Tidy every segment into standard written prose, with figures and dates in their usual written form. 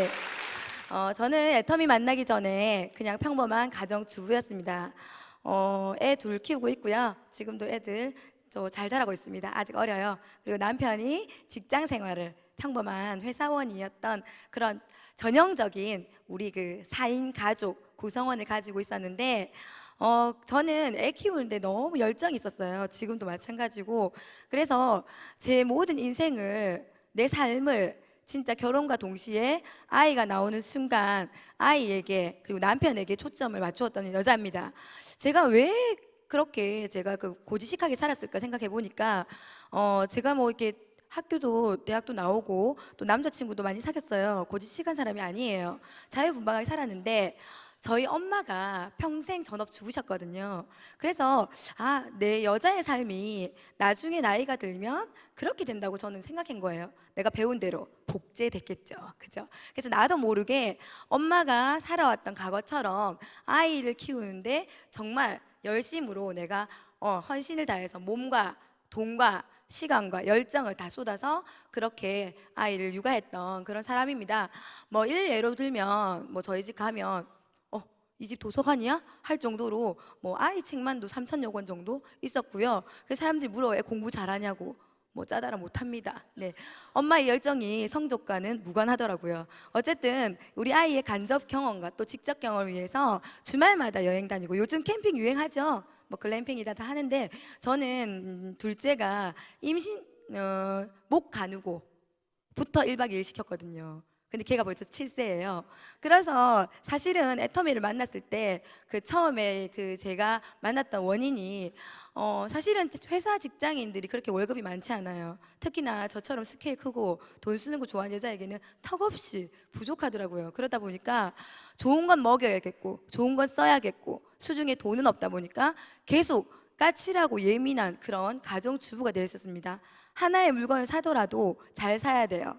네. 저는 애터미 만나기 전에 그냥 평범한 가정주부였습니다. 애 둘 키우고 있고요. 지금도 애들 잘 자라고 있습니다. 아직 어려요. 그리고 남편이 직장 생활을 평범한 회사원이었던 그런 전형적인 우리 그 4인 가족 구성원을 가지고 있었는데, 저는 애 키우는데 너무 열정이 있었어요. 지금도 마찬가지고. 그래서 제 모든 인생을, 내 삶을 진짜 결혼과 동시에 아이가 나오는 순간 아이에게 그리고 남편에게 초점을 맞추었던 여자입니다. 제가 왜 그렇게 제가 그 고지식하게 살았을까 생각해 보니까, 제가 뭐 이렇게 학교도 대학도 나오고 또 남자친구도 많이 사귀었어요. 고지식한 사람이 아니에요. 자유분방하게 살았는데 저희 엄마가 평생 전업주부셨거든요. 그래서 내 여자의 삶이 나중에 나이가 들면 그렇게 된다고 저는 생각한 거예요. 내가 배운 대로 복제됐겠죠. 그죠? 그래서 나도 모르게 엄마가 살아왔던 과거처럼 아이를 키우는데 정말 열심으로 내가 헌신을 다해서 몸과 돈과 시간과 열정을 다 쏟아서 그렇게 아이를 육아했던 그런 사람입니다. 뭐 일례로 들면 뭐 저희 집 가면 이 집 도서관이야? 할 정도로 뭐 아이 책만도 3천여 권 정도 있었고요. 그래서 사람들이 물어요. 애 공부 잘하냐고. 뭐 짜다라 못합니다. 네, 엄마의 열정이 성적과는 무관하더라고요. 어쨌든 우리 아이의 간접 경험과 또 직접 경험을 위해서 주말마다 여행 다니고, 요즘 캠핑 유행하죠. 뭐 글램핑이다 다 하는데, 저는 둘째가 임신 목 가누고부터 1박 2일 시켰거든요. 근데 걔가 벌써 7세예요. 그래서 사실은 애터미를 만났을 때 그 처음에 그 제가 만났던 원인이, 사실은 회사 직장인들이 그렇게 월급이 많지 않아요. 특히나 저처럼 스케일 크고 돈 쓰는 거 좋아하는 여자에게는 턱없이 부족하더라고요. 그러다 보니까 좋은 건 먹여야겠고 좋은 건 써야겠고 수중에 돈은 없다 보니까 계속 까칠하고 예민한 그런 가정주부가 되어 있었습니다. 하나의 물건을 사더라도 잘 사야 돼요.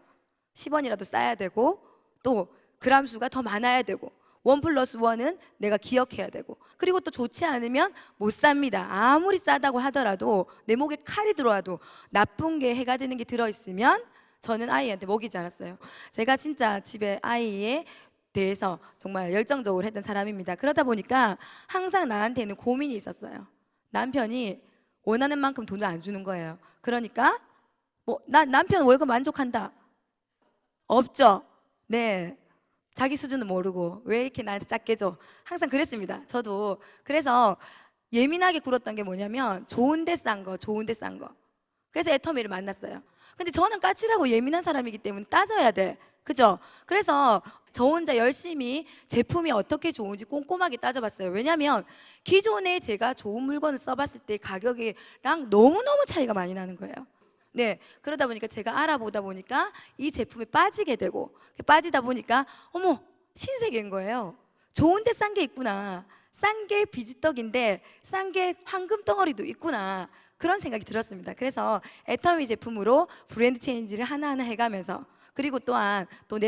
10원이라도 쌓아야 되고, 또 그람 수가 더 많아야 되고, 1+1은 내가 기억해야 되고, 그리고 또 좋지 않으면 못 삽니다. 아무리 싸다고 하더라도 내 목에 칼이 들어와도 나쁜 게, 해가 되는 게 들어있으면 저는 아이한테 먹이지 않았어요. 제가 진짜 집에 아이에 대해서 정말 열정적으로 했던 사람입니다. 그러다 보니까 항상 나한테는 고민이 있었어요. 남편이 원하는 만큼 돈을 안 주는 거예요. 그러니까 남편 월급 만족한다, 없죠. 네, 자기 수준은 모르고 왜 이렇게 나한테 작게 줘, 항상 그랬습니다. 저도. 그래서 예민하게 굴었던 게 뭐냐면 좋은 데 싼 거, 좋은 데 싼 거. 그래서 애터미를 만났어요. 근데 저는 까칠하고 예민한 사람이기 때문에 따져야 돼, 그죠? 그래서 저 혼자 열심히 제품이 어떻게 좋은지 꼼꼼하게 따져봤어요. 왜냐면 기존에 제가 좋은 물건을 써봤을 때 가격이랑 너무너무 차이가 많이 나는 거예요. 네, 그러다 보니까 제가 알아보다 보니까 이 제품에 빠지게 되고, 빠지다 보니까 어머, 신세계인 거예요. 좋은데 싼 게 있구나, 싼 게 비지떡인데 싼 게 황금 덩어리도 있구나, 그런 생각이 들었습니다. 그래서 애터미 제품으로 브랜드 체인지를 하나하나 해가면서, 그리고 또한 또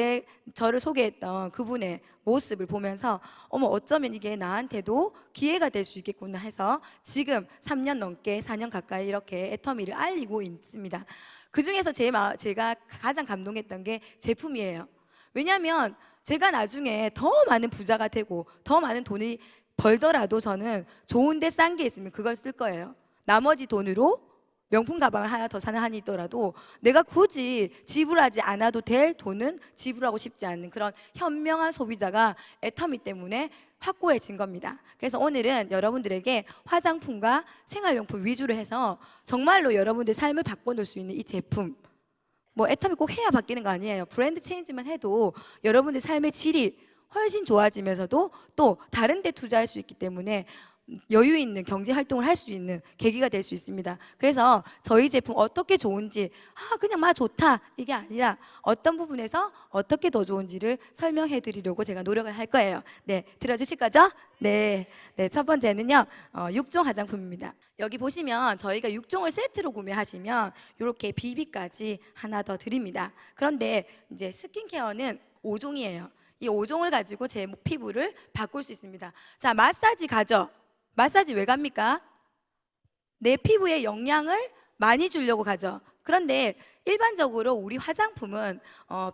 저를 소개했던 그분의 모습을 보면서 어쩌면 이게 나한테도 기회가 될 수 있겠구나 해서 지금 3년 넘게, 4년 가까이 이렇게 애터미를 알리고 있습니다. 그 중에서 제가 가장 감동했던 게 제품이에요. 왜냐하면 제가 나중에 더 많은 부자가 되고 더 많은 돈이 벌더라도 저는 좋은데 싼 게 있으면 그걸 쓸 거예요. 나머지 돈으로 명품 가방을 하나 더 사는 한이 있더라도 내가 굳이 지불하지 않아도 될 돈은 지불하고 싶지 않는 그런 현명한 소비자가 애터미 때문에 확고해진 겁니다. 그래서 오늘은 여러분들에게 화장품과 생활용품 위주로 해서 정말로 여러분들의 삶을 바꿔놓을 수 있는 이 제품, 뭐 애터미 꼭 해야 바뀌는 거 아니에요. 브랜드 체인지만 해도 여러분들 삶의 질이 훨씬 좋아지면서도 또 다른 데 투자할 수 있기 때문에 여유 있는 경제 활동을 할 수 있는 계기가 될 수 있습니다. 그래서 저희 제품 어떻게 좋은지, 그냥 좋다 이게 아니라 어떤 부분에서 어떻게 더 좋은지를 설명해 드리려고 제가 노력을 할 거예요. 네, 들어주실 거죠? 네, 첫 번째는요, 6종 화장품입니다. 여기 보시면 저희가 6종을 세트로 구매하시면 이렇게 비비까지 하나 더 드립니다. 그런데 이제 스킨케어는 5종이에요. 이 5종을 가지고 제 피부를 바꿀 수 있습니다. 자, 마사지 가죠? 마사지 왜 갑니까? 내 피부에 영양을 많이 주려고 가죠. 그런데 일반적으로 우리 화장품은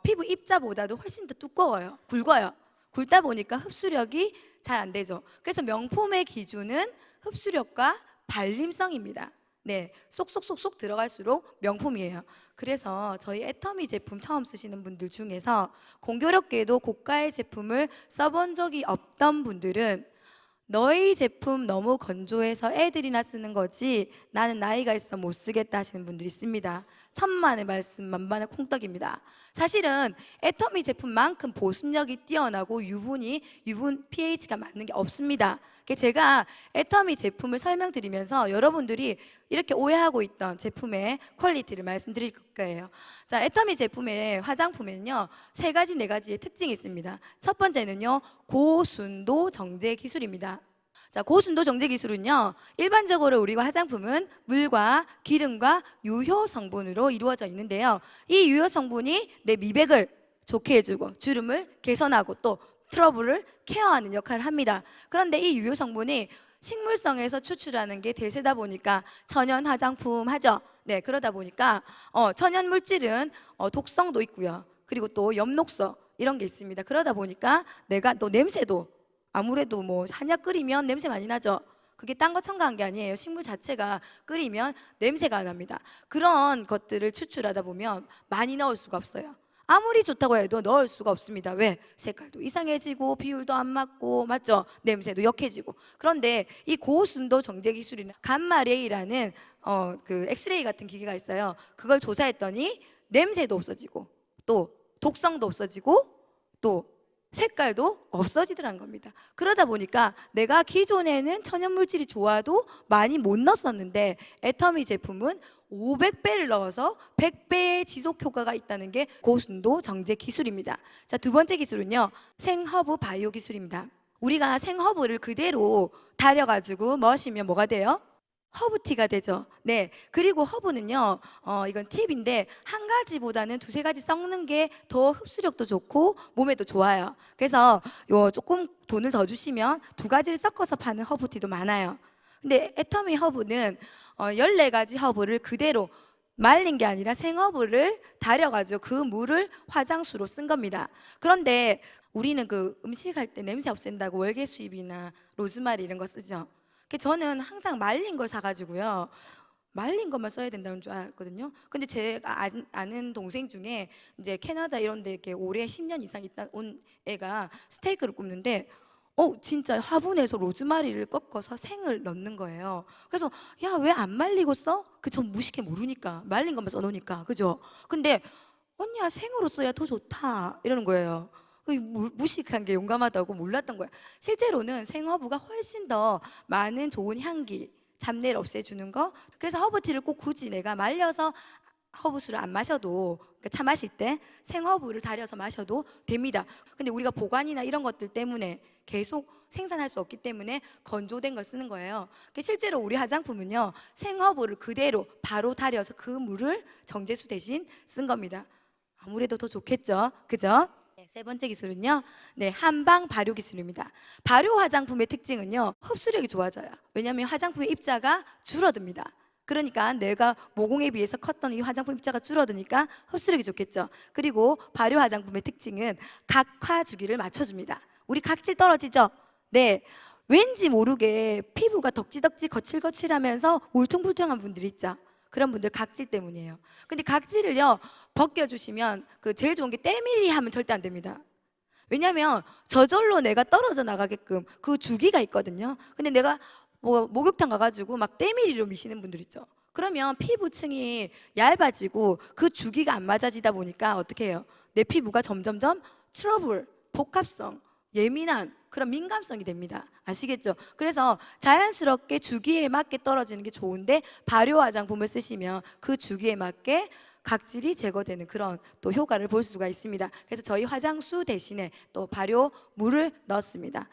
피부 입자보다도 훨씬 더 두꺼워요. 굵어요. 굵다 보니까 흡수력이 잘 안 되죠. 그래서 명품의 기준은 흡수력과 발림성입니다. 네, 쏙쏙쏙쏙 들어갈수록 명품이에요. 그래서 저희 애터미 제품 처음 쓰시는 분들 중에서 공교롭게도 고가의 제품을 써본 적이 없던 분들은 너희 제품 너무 건조해서 애들이나 쓰는 거지 나는 나이가 있어 못 쓰겠다 하시는 분들이 있습니다. 천만의 말씀 만반의 콩떡입니다. 사실은 애터미 제품만큼 보습력이 뛰어나고 유분 pH가 맞는 게 없습니다. 제가 애터미 제품을 설명드리면서 여러분들이 이렇게 오해하고 있던 제품의 퀄리티를 말씀드릴 거예요. 자, 애터미 제품의 화장품에는요 세 가지 네 가지의 특징이 있습니다. 첫 번째는요 고순도 정제 기술입니다. 자, 고순도 정제 기술은요 일반적으로 우리가 화장품은 물과 기름과 유효 성분으로 이루어져 있는데요, 이 유효 성분이 내 미백을 좋게 해주고 주름을 개선하고 또 트러블을 케어하는 역할을 합니다. 그런데 이 유효 성분이 식물성에서 추출하는 게 대세다 보니까 천연 화장품 하죠. 네, 그러다 보니까 천연 물질은 독성도 있고요, 그리고 또 엽록소 이런 게 있습니다. 그러다 보니까 내가 또 냄새도 아무래도 뭐 한약 끓이면 냄새 많이 나죠. 그게 딴 거 첨가한 게 아니에요. 식물 자체가 끓이면 냄새가 납니다. 그런 것들을 추출하다 보면 많이 넣을 수가 없어요. 아무리 좋다고 해도 넣을 수가 없습니다. 왜? 색깔도 이상해지고 비율도 안 맞고, 맞죠? 냄새도 역해지고. 그런데 이 고순도 정제 기술이나 감마레이라는 그 엑스레이 같은 기계가 있어요. 그걸 조사했더니 냄새도 없어지고 또 독성도 없어지고 또 색깔도 없어지더란 겁니다. 그러다 보니까 내가 기존에는 천연 물질이 좋아도 많이 못 넣었었는데 애터미 제품은 500배를 넣어서 100배의 지속 효과가 있다는 게 고순도 정제 기술입니다. 자, 두 번째 기술은요 생허브 바이오 기술입니다. 우리가 생허브를 그대로 달여가지고 마시면 뭐가 돼요? 허브티가 되죠. 네. 그리고 허브는요, 이건 팁인데, 한 가지보다는 두세 가지 섞는 게 더 흡수력도 좋고, 몸에도 좋아요. 그래서 조금 돈을 더 주시면 두 가지를 섞어서 파는 허브티도 많아요. 근데 애터미 허브는 14가지 허브를 그대로 말린 게 아니라 생허브를 달여가지고 그 물을 화장수로 쓴 겁니다. 그런데 우리는 그 음식할 때 냄새 없앤다고 월계수잎이나 로즈마리 이런 거 쓰죠. 저는 항상 말린 걸 사가지고요 말린 것만 써야 된다는 줄 알았거든요. 근데 제가 아는 동생 중에 이제 캐나다 이런 데 이렇게 오래 10년 이상 있다 온 애가 스테이크를 굽는데 진짜 화분에서 로즈마리를 꺾어서 생을 넣는 거예요. 그래서 야, 왜 안 말리고 써? 전 무식해 모르니까 말린 것만 써놓으니까, 그죠? 근데 언니야 생으로 써야 더 좋다 이러는 거예요. 무식한 게 용감하다고 몰랐던 거야. 실제로는 생허브가 훨씬 더 많은 좋은 향기, 잡내를 없애주는 거. 그래서 허브티를 꼭 굳이 내가 말려서 허브술을 안 마셔도, 그러니까 차 마실 때 생허브를 달여서 마셔도 됩니다. 근데 우리가 보관이나 이런 것들 때문에 계속 생산할 수 없기 때문에 건조된 걸 쓰는 거예요. 실제로 우리 화장품은요 생허브를 그대로 바로 달여서 그 물을 정제수 대신 쓴 겁니다. 아무래도 더 좋겠죠, 그죠? 세 번째 기술은요, 네, 한방 발효 기술입니다. 발효 화장품의 특징은요, 흡수력이 좋아져요. 왜냐하면 화장품의 입자가 줄어듭니다. 그러니까 내가 모공에 비해서 컸던 이 화장품 입자가 줄어드니까 흡수력이 좋겠죠. 그리고 발효 화장품의 특징은 각화 주기를 맞춰줍니다. 우리 각질 떨어지죠? 네, 왠지 모르게 피부가 덕지덕지 거칠거칠하면서 울퉁불퉁한 분들이 있죠. 그런 분들 각질 때문이에요. 근데 각질을요 벗겨주시면 제일 좋은 게 때밀이 하면 절대 안 됩니다. 왜냐하면 저절로 내가 떨어져 나가게끔 그 주기가 있거든요. 근데 내가 목욕탕 가가지고 막 때밀이로 미시는 분들 있죠. 그러면 피부층이 얇아지고 그 주기가 안 맞아지다 보니까 어떻게 해요? 내 피부가 점점점 트러블, 복합성, 예민한 그런 민감성이 됩니다. 아시겠죠? 그래서 자연스럽게 주기에 맞게 떨어지는 게 좋은데 발효 화장품을 쓰시면 그 주기에 맞게 각질이 제거되는 그런 또 효과를 볼 수가 있습니다. 그래서 저희 화장수 대신에 또 발효 물을 넣었습니다.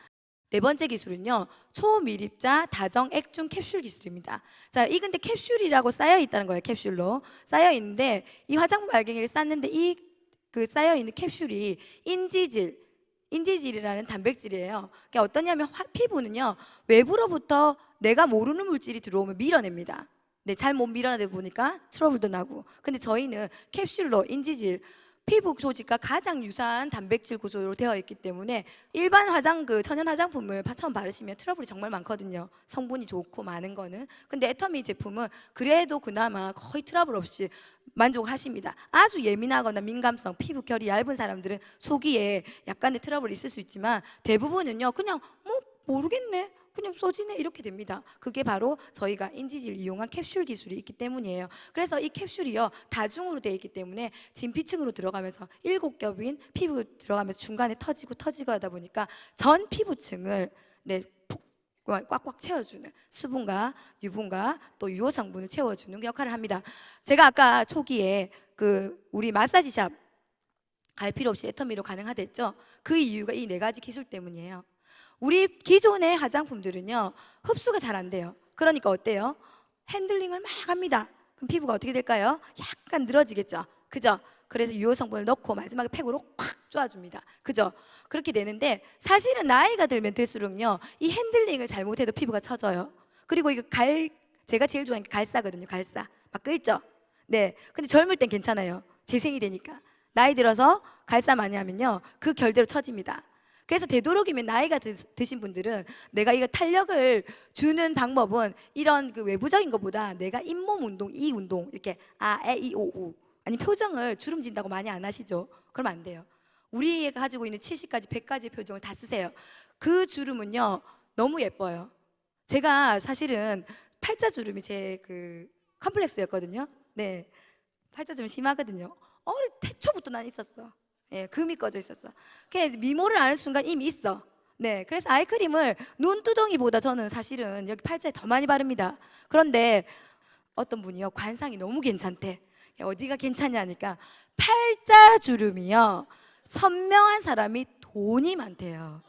네 번째 기술은요, 초미립자 다정 액중 캡슐 기술입니다. 자, 이 근데 캡슐이라고 쌓여 있다는 거예요. 캡슐로 쌓여 있는데 이 화장품 알갱이를 쌌는데 이 쌓여 있는 캡슐이 인지질이라는 단백질이에요. 그러니까 어떠냐면 피부는요 외부로부터 내가 모르는 물질이 들어오면 밀어냅니다. 네, 잘 못 밀어내다 보니까 트러블도 나고. 근데 저희는 캡슐로 인지질, 피부 조직과 가장 유사한 단백질 구조로 되어 있기 때문에 일반 천연 화장품을 처음 바르시면 트러블이 정말 많거든요. 성분이 좋고 많은 거는. 근데 애터미 제품은 그래도 그나마 거의 트러블 없이 만족하십니다. 아주 예민하거나 민감성, 피부 결이 얇은 사람들은 초기에 약간의 트러블이 있을 수 있지만 대부분은요, 그냥 뭐 모르겠네, 그냥 써지네, 이렇게 됩니다. 그게 바로 저희가 인지질 이용한 캡슐 기술이 있기 때문이에요. 그래서 이 캡슐이요, 다중으로 되어 있기 때문에 진피층으로 들어가면서 7겹인 피부 들어가면서 중간에 터지고 하다 보니까 전 피부층을 꽉꽉 채워주는, 수분과 유분과 또 유효 성분을 채워주는 역할을 합니다. 제가 아까 초기에 우리 마사지샵 갈 필요 없이 애터미로 가능하댔죠. 그 이유가 이 4가지 기술 때문이에요. 우리 기존의 화장품들은요, 흡수가 잘 안 돼요. 그러니까 어때요? 핸들링을 막 합니다. 그럼 피부가 어떻게 될까요? 약간 늘어지겠죠. 그죠? 그래서 유효 성분을 넣고 마지막에 팩으로 콱 쪼아줍니다. 그죠? 그렇게 되는데 사실은 나이가 들면 들수록요, 이 핸들링을 잘못해도 피부가 처져요. 그리고 이거 제가 제일 좋아하는 게 갈사거든요. 갈사. 막 끓죠? 네. 근데 젊을 땐 괜찮아요. 재생이 되니까. 나이 들어서 갈사 많이 하면요, 그 결대로 처집니다. 그래서 되도록이면 나이가 드신 분들은 내가 이거 탄력을 주는 방법은 이런 외부적인 것보다 내가 잇몸 운동, 이 운동, 이렇게 에, 이, 오, 우, 아니 표정을 주름진다고 많이 안 하시죠? 그러면 안 돼요. 우리가 가지고 있는 70가지, 100가지 표정을 다 쓰세요. 그 주름은요, 너무 예뻐요. 제가 사실은 팔자주름이 제 컴플렉스였거든요. 네, 팔자주름 심하거든요. 태초부터 난 있었어. 예, 금이 꺼져 있었어. 그냥 미모를 아는 순간 이미 있어. 네, 그래서 아이크림을 눈두덩이보다 저는 사실은 여기 팔자에 더 많이 바릅니다. 그런데 어떤 분이요, 관상이 너무 괜찮대. 어디가 괜찮냐니까 팔자주름이요, 선명한 사람이 돈이 많대요.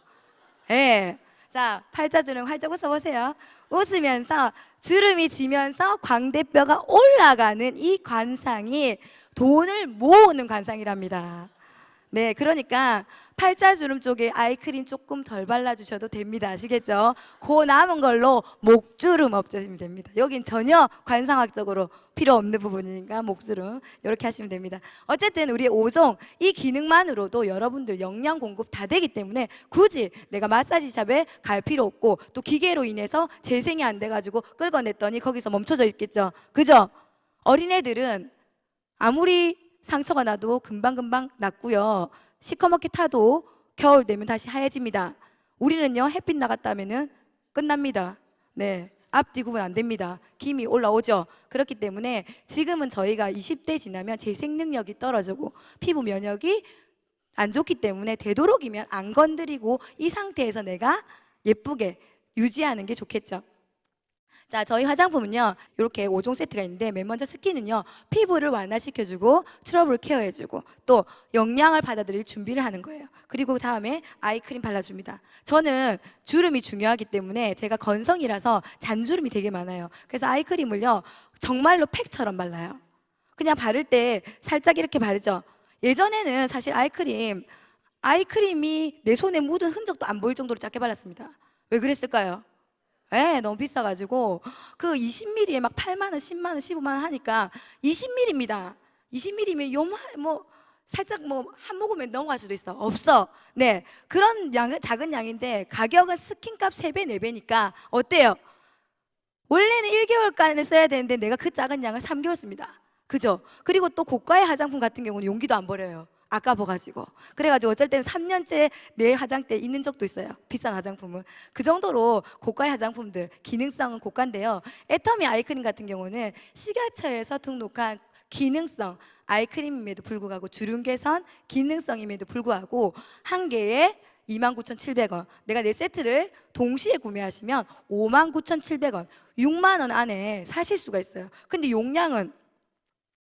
예. 자, 팔자주름 활짝 웃어보세요. 웃으면서 주름이 지면서 광대뼈가 올라가는 이 관상이 돈을 모으는 관상이랍니다. 네, 그러니까 팔자주름 쪽에 아이크림 조금 덜 발라주셔도 됩니다. 아시겠죠? 그 남은 걸로 목주름 없애시면 됩니다. 여긴 전혀 관상학적으로 필요 없는 부분이니까 목주름 이렇게 하시면 됩니다. 어쨌든 우리 5종 이 기능만으로도 여러분들 영양 공급 다 되기 때문에 굳이 내가 마사지샵에 갈 필요 없고, 또 기계로 인해서 재생이 안 돼가지고 끌어냈더니 거기서 멈춰져 있겠죠. 그죠? 어린애들은 아무리 상처가 나도 금방금방 낫고요, 시커멓게 타도 겨울 되면 다시 하얘집니다. 우리는요, 햇빛 나갔다 하면은 끝납니다. 네, 앞뒤 구분 안 됩니다. 김이 올라오죠. 그렇기 때문에 지금은 저희가 20대 지나면 재생 능력이 떨어지고 피부 면역이 안 좋기 때문에 되도록이면 안 건드리고 이 상태에서 내가 예쁘게 유지하는 게 좋겠죠. 자, 저희 화장품은요, 이렇게 5종 세트가 있는데, 맨 먼저 스킨은요, 피부를 완화시켜주고 트러블 케어해주고 또 영양을 받아들일 준비를 하는 거예요. 그리고 다음에 아이크림 발라줍니다. 저는 주름이 중요하기 때문에 제가 건성이라서 잔주름이 되게 많아요. 그래서 아이크림을요, 정말로 팩처럼 발라요. 그냥 바를 때 살짝 이렇게 바르죠. 예전에는 사실 아이크림이 내 손에 묻은 흔적도 안 보일 정도로 작게 발랐습니다. 왜 그랬을까요? 예, 너무 비싸가지고 20ml에 막 8만 원, 10만 원, 15만 원 하니까 20ml입니다. 20ml면 살짝 한 모금에 넘어갈 수도 있어. 없어. 네, 그런 작은 양인데 가격은 스킨값 3배, 4배니까 어때요? 원래는 1개월간에 써야 되는데 내가 그 작은 양을 3개월 씁니다. 그죠? 그리고 또 고가의 화장품 같은 경우는 용기도 안 버려요. 아까워가지고. 그래가지고 어쩔 때는 3년째 내 화장대에 있는 적도 있어요. 비싼 화장품은. 그 정도로 고가의 화장품들, 기능성은 고가인데요. 애터미 아이크림 같은 경우는 식약처에서 등록한 기능성 아이크림임에도 불구하고, 주름 개선 기능성임에도 불구하고 한 개에 29,700원. 내가 4세트를 동시에 구매하시면 59,700원, 6만 원 안에 사실 수가 있어요. 근데 용량은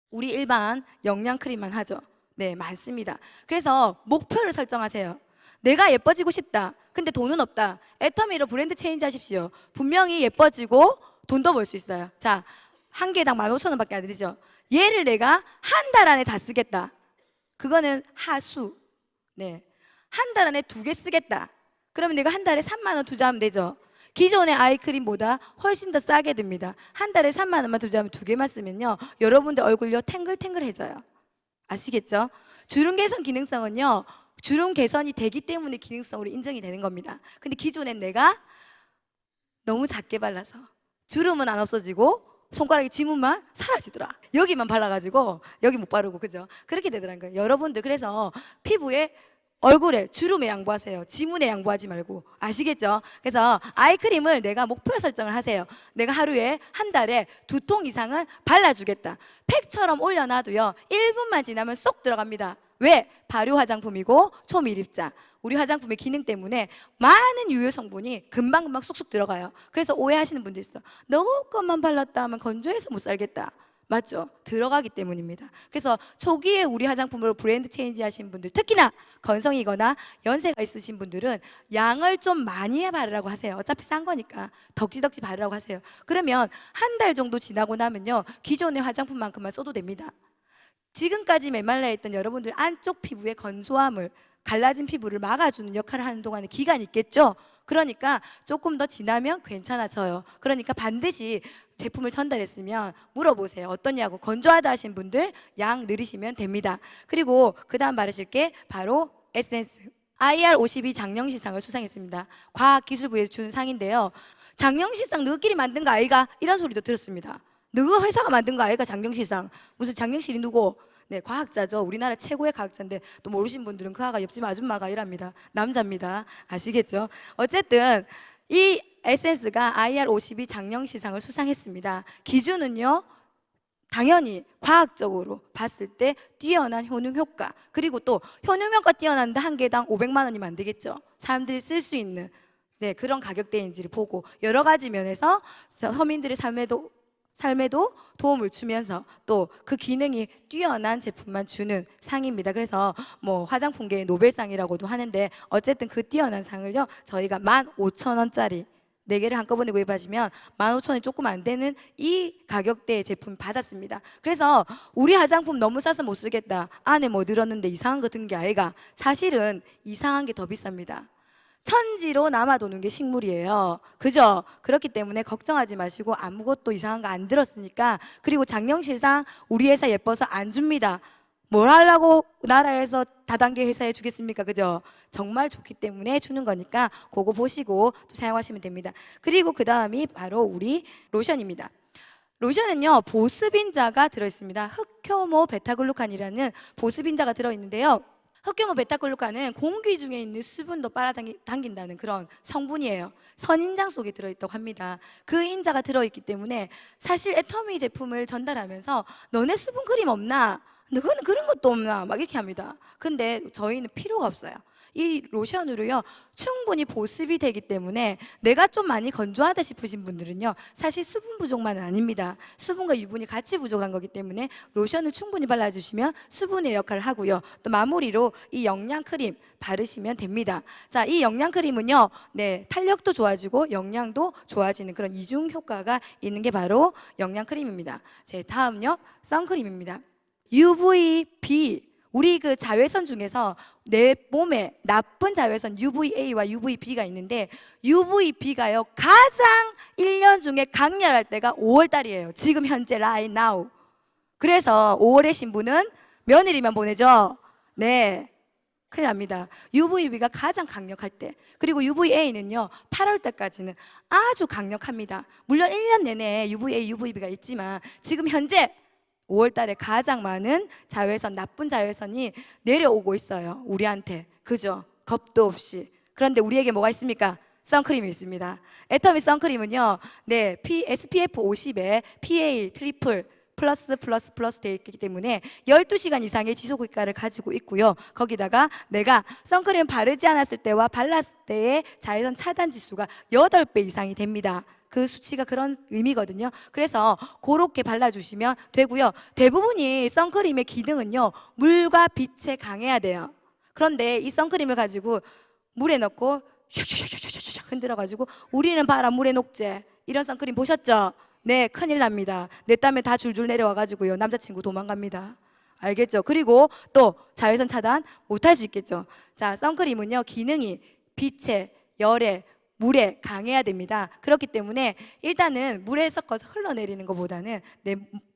우리 일반 영양 크림만 하죠. 네, 많습니다. 그래서 목표를 설정하세요. 내가 예뻐지고 싶다. 근데 돈은 없다. 애터미로 브랜드 체인지 하십시오. 분명히 예뻐지고 돈도 벌 수 있어요. 자, 한 개당 15,000원밖에 안 되죠. 얘를 내가 한 달 안에 다 쓰겠다. 그거는 하수. 네, 한 달 안에 2개 쓰겠다. 그러면 내가 한 달에 3만 원 투자하면 되죠. 기존의 아이크림보다 훨씬 더 싸게 듭니다. 한 달에 3만 원만 투자하면 2개만 쓰면요, 여러분들 얼굴요 탱글탱글해져요. 아시겠죠? 주름 개선 기능성은요, 주름 개선이 되기 때문에 기능성으로 인정이 되는 겁니다. 근데 기존엔 내가 너무 작게 발라서 주름은 안 없어지고 손가락에 지문만 사라지더라. 여기만 발라가지고 여기 못 바르고, 그죠? 그렇게 되더라는 거예요. 여러분들 그래서 피부에, 얼굴에 주름에 양보하세요. 지문에 양보하지 말고. 아시겠죠? 그래서 아이크림을 내가 목표 설정을 하세요. 내가 하루에, 한 달에 2통 이상은 발라주겠다. 팩처럼 올려놔도요 1분만 지나면 쏙 들어갑니다. 왜? 발효 화장품이고 초미립자. 우리 화장품의 기능 때문에 많은 유효 성분이 금방금방 쑥쑥 들어가요. 그래서 오해하시는 분들 있어. 너 것만 발랐다 하면 건조해서 못 살겠다. 맞죠? 들어가기 때문입니다. 그래서 초기에 우리 화장품으로 브랜드 체인지 하신 분들, 특히나 건성이거나 연세가 있으신 분들은 양을 좀 많이 바르라고 하세요. 어차피 싼 거니까 덕지덕지 바르라고 하세요. 그러면 한 달 정도 지나고 나면요 기존의 화장품만큼만 써도 됩니다. 지금까지 메말라 있던 여러분들 안쪽 피부의 건조함을, 갈라진 피부를 막아주는 역할을 하는 동안에 기간이 있겠죠? 그러니까 조금 더 지나면 괜찮아져요. 그러니까 반드시 제품을 전달했으면 물어보세요. 어떠냐고. 건조하다 하신 분들 양 늘리시면 됩니다. 그리고 그 다음 바르실 게 바로 에센스. IR52 장영시상을 수상했습니다. 과학기술부에서 주는 상인데요. 장영시상 너희끼리 만든 거 아이가? 이런 소리도 들었습니다. 너희 회사가 만든 거 아이가 장영시상? 무슨 장영실이 누구? 네, 과학자죠. 우리나라 최고의 과학자인데 또 모르신 분들은 그 아가 옆집 아줌마가 이랍니다. 남자입니다. 아시겠죠? 어쨌든 이 에센스가 IR52 장영시상을 수상했습니다. 기준은요, 당연히 과학적으로 봤을 때 뛰어난 효능 효과, 그리고 또 효능 효과 뛰어난데 한 개당 500만 원이면 안 되겠죠. 사람들이 쓸 수 있는, 네, 그런 가격대인지를 보고 여러 가지 면에서 서민들의 삶에도 도움을 주면서 또 그 기능이 뛰어난 제품만 주는 상입니다. 그래서 뭐 화장품계의 노벨상이라고도 하는데, 어쨌든 그 뛰어난 상을요 저희가 15,000원짜리 4개를 한꺼번에 구입하시면 15,000원이 조금 안 되는 이 가격대의 제품 받았습니다. 그래서 우리 화장품 너무 싸서 못 쓰겠다, 안에 뭐 들었는데 이상한 거 든 게 아이가, 사실은 이상한 게 더 비쌉니다. 천지로 남아도는 게 식물이에요. 그죠? 그렇기 때문에 걱정하지 마시고, 아무것도 이상한 거 안 들었으니까. 그리고 장영실상 우리 회사 예뻐서 안 줍니다. 뭘 하려고 나라에서 다단계 회사에 주겠습니까? 그죠? 정말 좋기 때문에 주는 거니까 그거 보시고 또 사용하시면 됩니다. 그리고 그 다음이 바로 우리 로션입니다. 로션은요 보습인자가 들어있습니다. 흑효모 베타글루칸이라는 보습인자가 들어있는데요, 흑효모 베타글루칸은 공기 중에 있는 수분도 빨아당긴다는 그런 성분이에요. 선인장 속에 들어있다고 합니다. 그 인자가 들어있기 때문에 사실 애터미 제품을 전달하면서 너네 수분 크림 없나? 너는 그런 것도 없나? 막 이렇게 합니다. 근데 저희는 필요가 없어요. 이 로션으로요 충분히 보습이 되기 때문에, 내가 좀 많이 건조하다 싶으신 분들은요 사실 수분 부족만은 아닙니다. 수분과 유분이 같이 부족한 거기 때문에 로션을 충분히 발라주시면 수분의 역할을 하고요, 또 마무리로 이 영양크림 바르시면 됩니다. 자, 이 영양크림은요 네, 탄력도 좋아지고 영양도 좋아지는 그런 이중 효과가 있는 게 바로 영양크림입니다. 제 다음요 선크림입니다. UVB, 우리 그 자외선 중에서 내 몸에 나쁜 자외선 UVA와 UVB가 있는데, UVB가요 가장 1년 중에 강렬할 때가 5월달이에요. 지금 현재 right now. 그래서 5월의 신부는 며느리만 보내죠. 네, 큰일 납니다. UVB가 가장 강력할 때. 그리고 UVA는요 8월달까지는 아주 강력합니다. 물론 1년 내내 UVA, UVB가 있지만 지금 현재 5월 달에 가장 많은 자외선, 나쁜 자외선이 내려오고 있어요, 우리한테. 그죠? 겁도 없이. 그런데 우리에게 뭐가 있습니까? 선크림이 있습니다. 애터미 선크림은요 네, SPF 50에 PA 트리플 플러스 되어 있기 때문에 12시간 이상의 지속효과를 가지고 있고요, 거기다가 내가 선크림 바르지 않았을 때와 발랐을 때의 자외선 차단 지수가 8배 이상이 됩니다. 그 수치가 그런 의미거든요. 그래서 그렇게 발라주시면 되고요. 대부분이 선크림의 기능은요 물과 빛에 강해야 돼요. 그런데 이 선크림을 가지고 물에 넣고 슉슉슉슉슉 흔들어가지고 우리는 봐라 물에 녹제, 이런 선크림 보셨죠? 네, 큰일 납니다. 내 땀에 다 줄줄 내려와가지고요 남자친구 도망갑니다. 알겠죠? 그리고 또 자외선 차단 못할 수 있겠죠. 자, 선크림은요 기능이 빛에, 열에, 물에 강해야 됩니다. 그렇기 때문에 일단은 물에 섞어서 흘러내리는 것보다는 내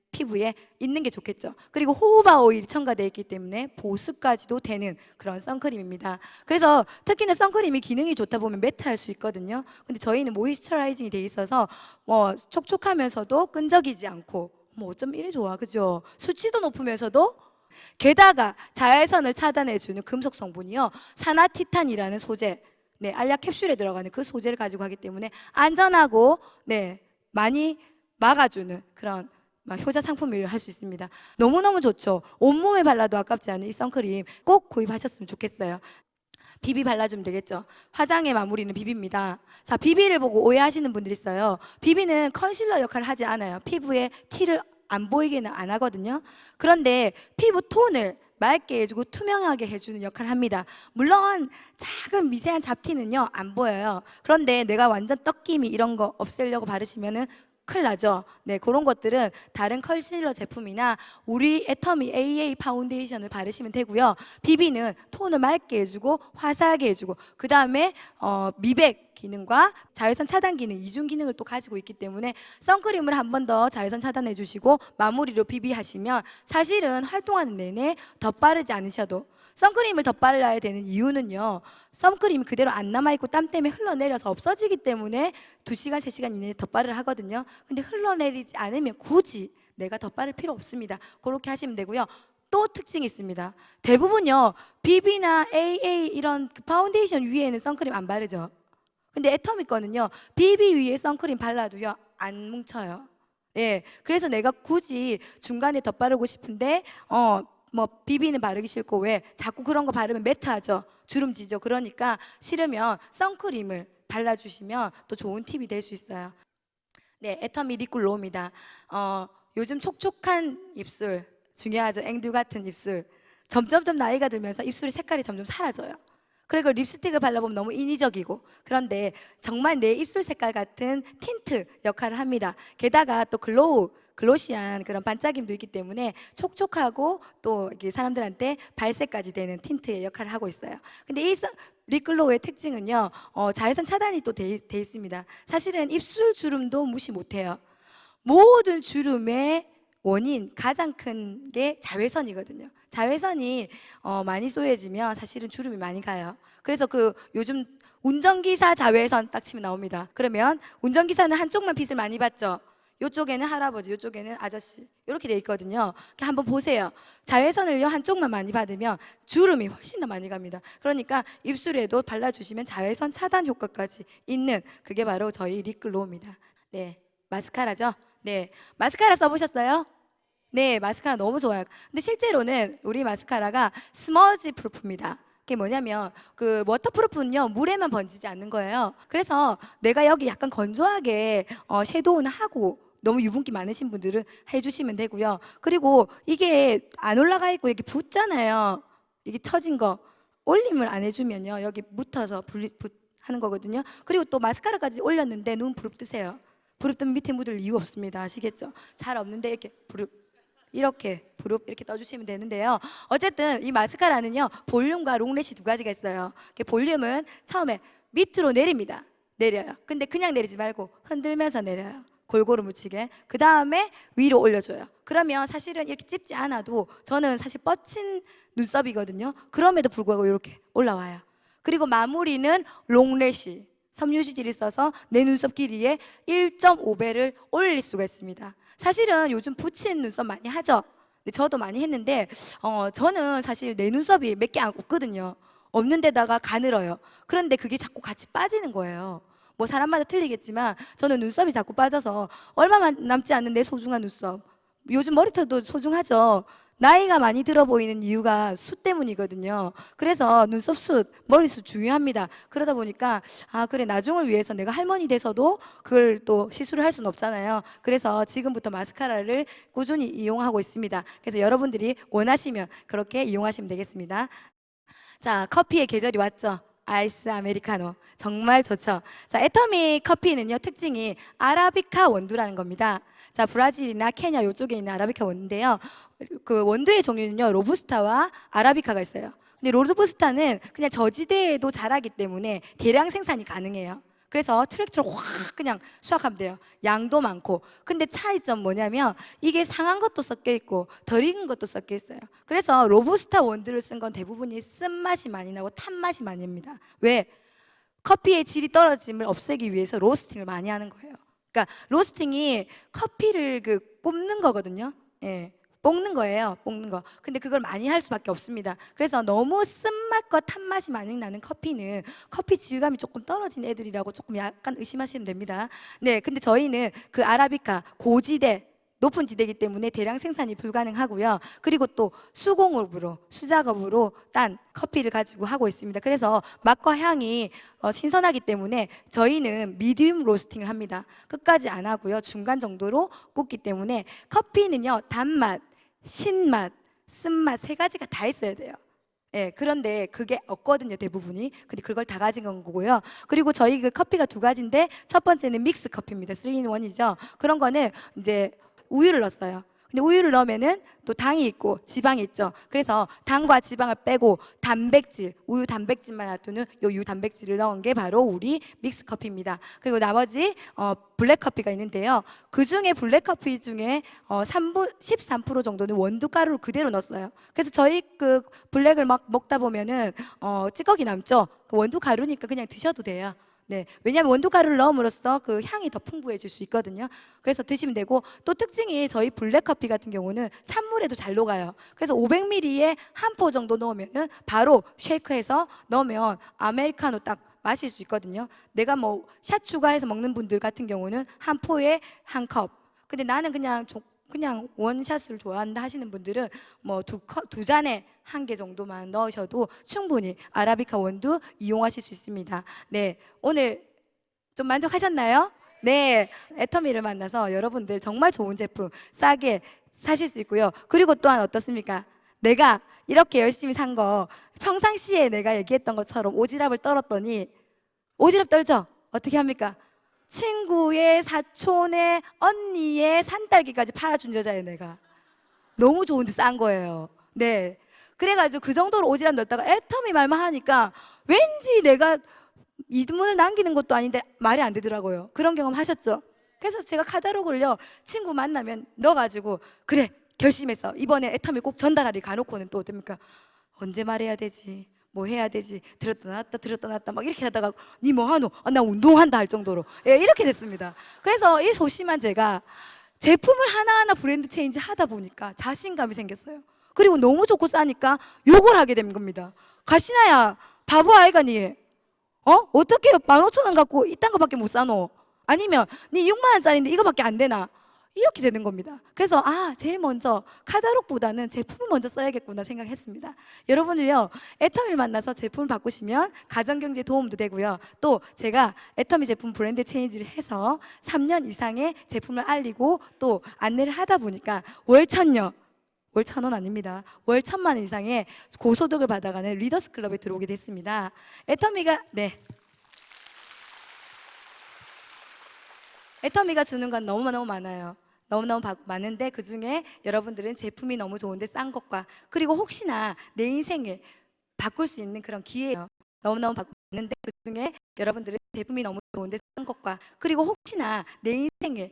피부에 있는 게 좋겠죠. 그리고 호호바 오일이 첨가되어 있기 때문에 보습까지도 되는 그런 선크림입니다. 그래서 특히나 선크림이 기능이 좋다 보면 매트할 수 있거든요. 근데 저희는 모이스처라이징이 돼 있어서 촉촉하면서도 끈적이지 않고 어쩜 이래 좋아, 그죠? 수치도 높으면서도 게다가 자외선을 차단해주는 금속 성분이요, 산화티탄이라는 소재, 네, 알약 캡슐에 들어가는 그 소재를 가지고 하기 때문에 안전하고 네, 많이 막아주는 그런 효자 상품을 할 수 있습니다. 너무너무 좋죠. 온몸에 발라도 아깝지 않은 이 선크림 꼭 구입하셨으면 좋겠어요. 비비 발라주면 되겠죠. 화장의 마무리는 비비입니다. 자, 비비를 보고 오해하시는 분들이 있어요. 비비는 컨실러 역할을 하지 않아요. 피부에 티를 안 보이게는 안 하거든요. 그런데 피부 톤을 맑게 해주고 투명하게 해주는 역할을 합니다. 물론 작은 미세한 잡티는요 안 보여요. 그런데 내가 완전 떡김이 이런 거 없애려고 바르시면은 큰일 나죠. 네, 그런 것들은 다른 컨실러 제품이나 우리 애터미 AA 파운데이션을 바르시면 되고요. 비비는 톤을 맑게 해주고 화사하게 해주고 그 다음에 미백 기능과 자외선 차단 기능, 이중 기능을 또 가지고 있기 때문에 선크림을 한 번 더 자외선 차단해 주시고 마무리로 비비하시면 사실은 활동하는 내내 덧바르지 않으셔도, 선크림을 덧발라야 되는 이유는요, 선크림이 그대로 안 남아있고 땀 때문에 흘러내려서 없어지기 때문에 2시간, 3시간 이내에 덧발을 하거든요. 근데 흘러내리지 않으면 굳이 내가 덧바를 필요 없습니다. 그렇게 하시면 되고요. 또 특징이 있습니다. 대부분요, 비비나 AA 이런 그 파운데이션 위에는 선크림 안 바르죠. 근데 애터미 거는요, 비비 위에 선크림 발라도요 안 뭉쳐요. 예, 그래서 내가 굳이 중간에 덧바르고 싶은데 비비는 바르기 싫고 왜 자꾸 그런 거 바르면 매트하죠. 주름지죠. 그러니까 싫으면 선크림을 발라주시면 또 좋은 팁이 될 수 있어요. 네, 애터미 립글로우입니다. 요즘 촉촉한 입술 중요하죠. 앵두 같은 입술. 점점점 나이가 들면서 입술의 색깔이 점점 사라져요. 그리고 립스틱을 발라보면 너무 인위적이고, 그런데 정말 내 입술 색깔 같은 틴트 역할을 합니다. 게다가 또 글로시한 그런 반짝임도 있기 때문에 촉촉하고 또 이렇게 사람들한테 발색까지 되는 틴트의 역할을 하고 있어요. 근데 이 립글로우의 특징은요, 자외선 차단이 또 돼 있습니다. 사실은 입술 주름도 무시 못해요. 모든 주름의 원인 가장 큰 게 자외선이거든요. 자외선이 많이 쏘여지면 사실은 주름이 많이 가요. 그래서 요즘 운전기사 자외선 딱 치면 나옵니다. 그러면 운전기사는 한쪽만 빛을 많이 받죠. 이쪽에는 할아버지, 이쪽에는 아저씨, 이렇게 돼 있거든요. 한번 보세요. 자외선을요 한쪽만 많이 받으면 주름이 훨씬 더 많이 갑니다. 그러니까 입술에도 발라주시면 자외선 차단 효과까지 있는, 그게 바로 저희 립글로우입니다. 네, 마스카라죠. 네, 마스카라 써보셨어요? 네, 마스카라 너무 좋아요. 근데 실제로는 우리 마스카라가 스머지 프루프입니다. 그게 뭐냐면 그 워터프루프는요 물에만 번지지 않는 거예요. 그래서 내가 여기 약간 건조하게 섀도우는 하고, 너무 유분기 많으신 분들은 해주시면 되고요. 그리고 이게 안 올라가 있고 이게 붓잖아요. 이게 처진 거 올림을 안 해주면요 여기 묻어서 하는 거거든요. 그리고 또 마스카라까지 올렸는데 눈 부릅뜨세요. 부릅뜨면 밑에 묻을 이유 없습니다. 아시겠죠? 잘 없는데 이렇게 이렇게 떠주시면 되는데요. 어쨌든 이 마스카라는요 볼륨과 롱래쉬 두 가지가 있어요. 볼륨은 처음에 밑으로 내립니다. 내려요. 근데 그냥 내리지 말고 흔들면서 내려요. 골고루 묻히게. 그 다음에 위로 올려줘요. 그러면 사실은 이렇게 찝지 않아도, 저는 사실 뻗친 눈썹이거든요. 그럼에도 불구하고 이렇게 올라와요. 그리고 마무리는 롱래쉬 섬유질을 써서 내 눈썹 길이에 1.5배를 올릴 수가 있습니다. 사실은 요즘 붙인 눈썹 많이 하죠. 근데 저도 많이 했는데 저는 사실 내 눈썹이 몇 개 없거든요. 없는 데다가 가늘어요. 그런데 그게 자꾸 같이 빠지는 거예요. 뭐 사람마다 틀리겠지만 저는 눈썹이 자꾸 빠져서 얼마 남지 않는 내 소중한 눈썹, 요즘 머리털도 소중하죠. 나이가 많이 들어 보이는 이유가 숱 때문이거든요. 그래서 눈썹 숱, 머리숱 중요합니다. 그러다 보니까 그래, 나중을 위해서 내가 할머니 돼서도 그걸 또 시술을 할 수는 없잖아요. 그래서 지금부터 마스카라를 꾸준히 이용하고 있습니다. 그래서 여러분들이 원하시면 그렇게 이용하시면 되겠습니다. 자, 커피의 계절이 왔죠. 아이스 아메리카노 정말 좋죠. 자, 애터미 커피는요 특징이 아라비카 원두라는 겁니다. 자, 브라질이나 케냐 이쪽에 있는 아라비카 원두인데요, 그 원두의 종류는요 로부스타와 아라비카가 있어요. 근데 로부스타는 그냥 저지대에도 자라기 때문에 대량 생산이 가능해요. 그래서 트랙터로 확 그냥 수확하면 돼요. 양도 많고. 근데 차이점 뭐냐면 이게 상한 것도 섞여 있고 덜 익은 것도 섞여 있어요. 그래서 로부스타 원두를 쓴 건 대부분이 쓴맛이 많이 나고 탄맛이 많이 납니다. 왜? 커피의 질이 떨어짐을 없애기 위해서 로스팅을 많이 하는 거예요. 그러니까 로스팅이 커피를 굽는 거거든요. 예. 볶는 거예요. 볶는 거. 근데 그걸 많이 할 수밖에 없습니다. 그래서 너무 쓴맛과 탄맛이 많이 나는 커피는 커피 질감이 조금 떨어진 애들이라고 조금 약간 의심하시면 됩니다. 네, 근데 저희는 그 아라비카 고지대 높은 지대이기 때문에 대량 생산이 불가능하고요. 그리고 또 수공업으로 수작업으로 딴 커피를 가지고 하고 있습니다. 그래서 맛과 향이 신선하기 때문에 저희는 미디움 로스팅을 합니다. 끝까지 안 하고요. 중간 정도로 굽기 때문에 커피는요, 단맛, 신맛, 쓴맛 세 가지가 다 있어야 돼요. 예, 그런데 그게 없거든요, 대부분이. 근데 그걸 다 가진 건 거고요. 그리고 저희 그 커피가 두 가지인데 첫 번째는 믹스 커피입니다. 3-in-1이죠. 그런 거는 이제 우유를 넣었어요. 근데 우유를 넣으면은 또 당이 있고 지방이 있죠. 그래서 당과 지방을 빼고 단백질, 우유 단백질만 놔두는 요 유 단백질을 넣은 게 바로 우리 믹스 커피입니다. 그리고 나머지 블랙 커피가 있는데요. 그 중에 블랙 커피 중에 13% 정도는 원두 가루를 그대로 넣었어요. 그래서 저희 그 블랙을 막 먹다 보면은 찌꺼기 남죠. 그 원두 가루니까 그냥 드셔도 돼요. 네, 왜냐하면 원두 가루를 넣음으로써 그 향이 더 풍부해질 수 있거든요. 그래서 드시면 되고, 또 특징이 저희 블랙 커피 같은 경우는 찬물에도 잘 녹아요. 그래서 500ml에 한 포 정도 넣으면은 바로 쉐이크해서 넣으면 아메리카노 딱 마실 수 있거든요. 내가 뭐 샷 추가해서 먹는 분들 같은 경우는 한 포에 한 컵. 근데 나는 그냥 원샷을 좋아한다 하시는 분들은 뭐 두 잔에 한 개 정도만 넣으셔도 충분히 아라비카 원두 이용하실 수 있습니다. 네, 오늘 좀 만족하셨나요? 네, 애터미를 만나서 여러분들 정말 좋은 제품 싸게 사실 수 있고요. 그리고 또한 어떻습니까? 내가 이렇게 열심히 산 거 평상시에 내가 얘기했던 것처럼 오지랖을 떨었더니, 오지랖 떨죠? 어떻게 합니까? 친구의 사촌의 언니의 산딸기까지 팔아준 여자예요, 내가. 너무 좋은데 싼 거예요. 네. 그래가지고 그 정도로 오지랖 넓다가 애터미 말만 하니까 왠지 내가 이문을 남기는 것도 아닌데 말이 안 되더라고요. 그런 경험 하셨죠? 그래서 제가 카탈로그를요, 친구 만나면 넣어가지고, 그래, 결심했어. 이번에 애터미 꼭 전달하리 가놓고는 또 어떡합니까? 언제 말해야 되지? 뭐 해야 되지? 들었다 놨다 막 이렇게 하다가 니 뭐 하노? 나 운동한다 할 정도로, 예, 이렇게 됐습니다. 그래서 이 소심한 제가 제품을 하나하나 브랜드 체인지 하다 보니까 자신감이 생겼어요. 그리고 너무 좋고 싸니까 욕을 하게 된 겁니다. 가시나야, 바보 아이가 니? 어떻게 15,000원 갖고 이딴 거밖에 못 사노? 아니면 니 6만 원짜리인데 이거밖에 안 되나? 이렇게 되는 겁니다. 그래서 제일 먼저 카talog보다는 제품을 먼저 써야겠구나 생각했습니다. 여러분을요, 애터미를 만나서 제품을 바꾸시면 가정경제에 도움도 되고요. 또 제가 애터미 제품 브랜드 체인지를 해서 3년 이상의 제품을 알리고 또 안내를 하다 보니까 월 1,000원 아닙니다. 월 1,000만 원 이상의 고소득을 받아가는 리더스 클럽에 들어오게 됐습니다. 애터미가 주는 건 너무너무 많아요. 너무너무 많은데 그 중에 여러분들은 제품이 너무 좋은데 싼 것과, 그리고 혹시나 내 인생을 바꿀 수 있는 그런 기회예요. 너무너무 많은데 그 중에 여러분들은 제품이 너무 좋은데 싼 것과, 그리고 혹시나 내 인생을